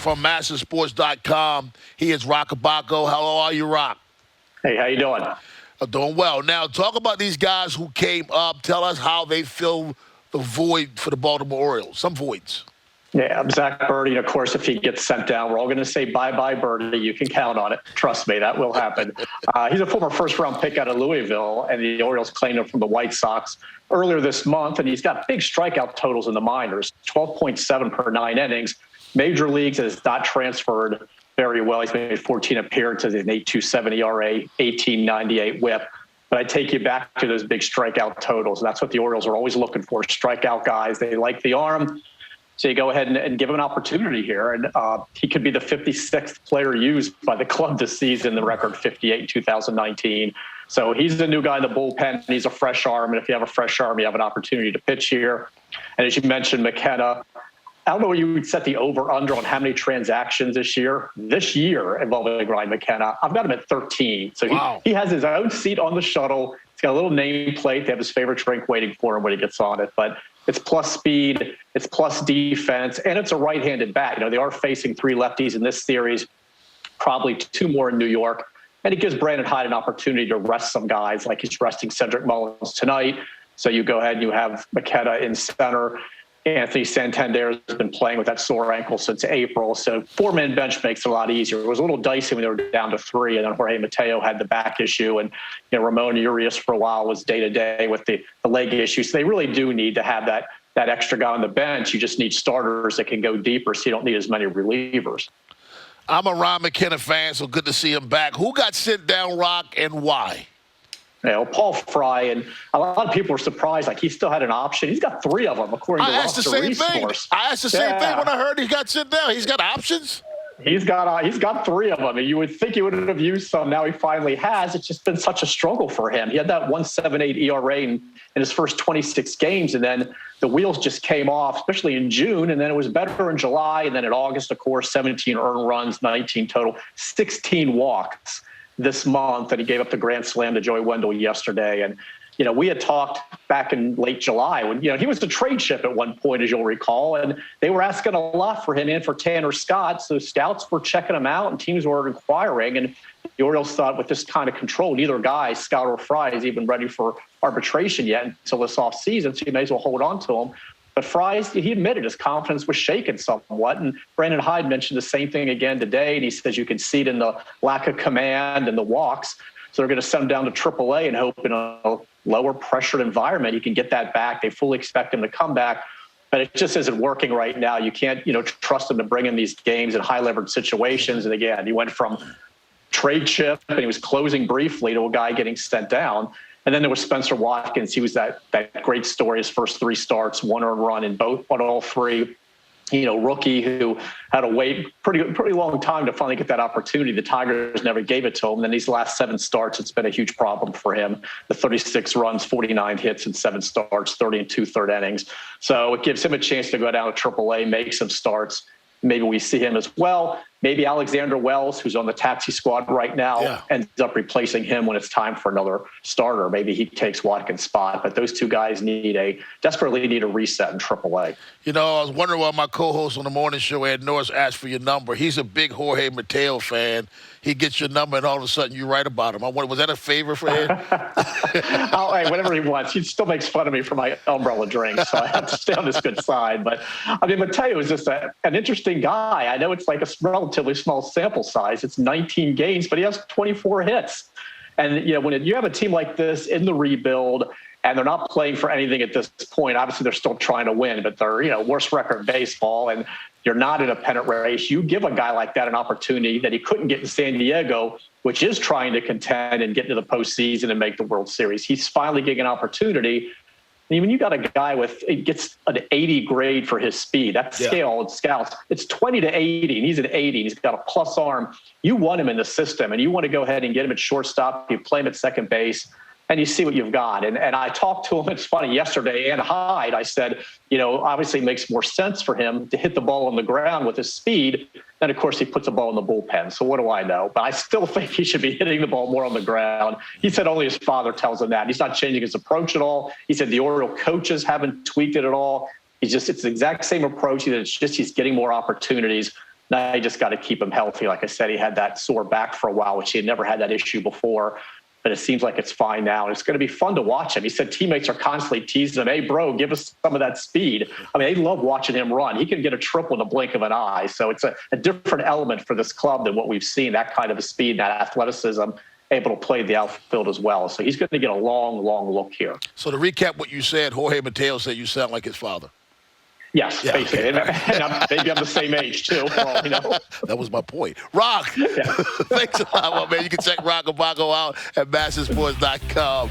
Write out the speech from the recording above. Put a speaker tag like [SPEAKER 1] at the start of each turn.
[SPEAKER 1] from MASNsports.com. He is Roch Kubatko. How are you, Roch?
[SPEAKER 2] Hey, how you doing?
[SPEAKER 1] Doing well. Now, talk about these guys who came up. Tell us how they fill the void for the Baltimore Orioles. Some voids.
[SPEAKER 2] Yeah, Zach Birdie, of course, if he gets sent down, we're all going to say bye-bye, Birdie. You can count on it. Trust me, that will happen. He's a former first-round pick out of Louisville, and the Orioles claimed him from the White Sox earlier this month, and he's got big strikeout totals in the minors, 12.7 per 9 innings. Major leagues has not transferred very well. He's made 14 appearances, an 8.27 ERA, 18.98 WHIP. But I take you back to those big strikeout totals. And that's what the Orioles are always looking for, strikeout guys. They like the arm. So you go ahead and give him an opportunity here. And he could be the 56th player used by the club this season, the record 58 in 2019. So he's the new guy in the bullpen. He's a fresh arm. And if you have a fresh arm, you have an opportunity to pitch here. And as you mentioned, McKenna, I don't know where you would set the over-under on how many transactions this year involving Ryan McKenna. I've got him at 13. So wow. He has his own seat on the shuttle. He's got a little nameplate. They have his favorite drink waiting for him when he gets on it. But it's plus speed, it's plus defense, and it's a right-handed bat. You know, they are facing 3 lefties in this series, probably 2 more in New York. And it gives Brandon Hyde an opportunity to rest some guys, like he's resting Cedric Mullins tonight. So you go ahead and you have McKenna in center. Anthony Santander has been playing with that sore ankle since April. So 4-man bench makes it a lot easier. It was a little dicey when they were down to 3, and then Jorge Mateo had the back issue, and Ramon Urias for a while was day-to-day with the leg issue. So they really do need to have that extra guy on the bench. You just need starters that can go deeper, so you don't need as many relievers.
[SPEAKER 1] I'm a Ryan McKenna fan, so good to see him back. Who got sent down, Roch, and why?
[SPEAKER 2] Paul Fry, and a lot of people were surprised. Like, he still had an option. He's got 3 of them, according to Roster Resource.
[SPEAKER 1] I asked the same thing when I heard he got sent down. He's got options?
[SPEAKER 2] He's got 3 of them, and you would think he would have used some. Now he finally has. It's just been such a struggle for him. He had that 1.78 ERA in his first 26 games, and then the wheels just came off, especially in June, and then it was better in July, and then in August, of course, 17 earned runs, 19 total, 16 walks this month, and he gave up the grand slam to Joey Wendell yesterday. And we had talked back in late July when he was the trade chip at one point, as you'll recall, and they were asking a lot for him and for Tanner Scott. So scouts were checking him out and teams were inquiring, and the Orioles thought with this kind of control, neither guy, Scott or Fry, is even ready for arbitration yet until this offseason, so you may as well hold on to him. But Fry, he admitted his confidence was shaken somewhat. And Brandon Hyde mentioned the same thing again today. And he says you can see it in the lack of command and the walks. So they're going to send him down to AAA and hope in a lower pressured environment he can get that back. They fully expect him to come back. But it just isn't working right now. You can't, trust him to bring in these games in high leverage situations. And again, he went from trade chip and he was closing briefly to a guy getting sent down. And then there was Spencer Watkins. He was that great story. His first 3 starts, 1 earned run on all 3. Rookie who had to wait pretty long time to finally get that opportunity. The Tigers never gave it to him. And then these last 7 starts, it's been a huge problem for him. The 36 runs, 49 hits in 7 starts, 30 and 2/3 innings. So it gives him a chance to go down to AAA, make some starts. Maybe we see him as well. Maybe Alexander Wells, who's on the taxi squad right now, ends up replacing him when it's time for another starter. Maybe he takes Watkins' spot. But those 2 guys desperately need a reset in AAA.
[SPEAKER 1] I was wondering why my co-host on the morning show, Ed Norris, asked for your number. He's a big Jorge Mateo fan. He gets your number, and all of a sudden you write about him. Was that a favor for Ed?
[SPEAKER 2] Hey, whatever he wants. He still makes fun of me for my umbrella drink, so I have to stay on his good side. But, Mateo is just an interesting guy. I know it's like a relatively small sample size. It's 19 games, but he has 24 hits. And, when you have a team like this in the rebuild and they're not playing for anything at this point, obviously they're still trying to win, but they're, worst record in baseball, and you're not in a pennant race. You give a guy like that an opportunity that he couldn't get in San Diego, which is trying to contend and get into the postseason and make the World Series. He's finally getting an opportunity. And when you got a guy he gets an 80 grade for his speed, that scale in scouts, it's 20 to 80, and he's an 80. He's got a plus arm. You want him in the system, and you want to go ahead and get him at shortstop. You play him at second base, and you see what you've got. And I talked to him, it's funny, yesterday, and Hyde, I said, obviously it makes more sense for him to hit the ball on the ground with his speed. Then, of course, he puts the ball in the bullpen. So what do I know? But I still think he should be hitting the ball more on the ground. He said only his father tells him that. He's not changing his approach at all. He said the Oriole coaches haven't tweaked it at all. It's the exact same approach. It's just he's getting more opportunities. Now you just got to keep him healthy. Like I said, he had that sore back for a while, which he had never had that issue before. But it seems like it's fine now. And it's going to be fun to watch him. He said teammates are constantly teasing him, hey, bro, give us some of that speed. I mean, they love watching him run. He can get a triple in the blink of an eye. So it's a different element for this club than what we've seen, that kind of a speed, that athleticism, able to play the outfield as well. So he's going to get a long, long look here.
[SPEAKER 1] So to recap what you said, Jorge Mateo said you sound like his father.
[SPEAKER 2] Yes, yeah, basically. Okay. And maybe I'm the same age, too. Well, you know.
[SPEAKER 1] That was my point. Roch, thanks a lot, my man. You can check Roch Kubatko out at MASNsports.com.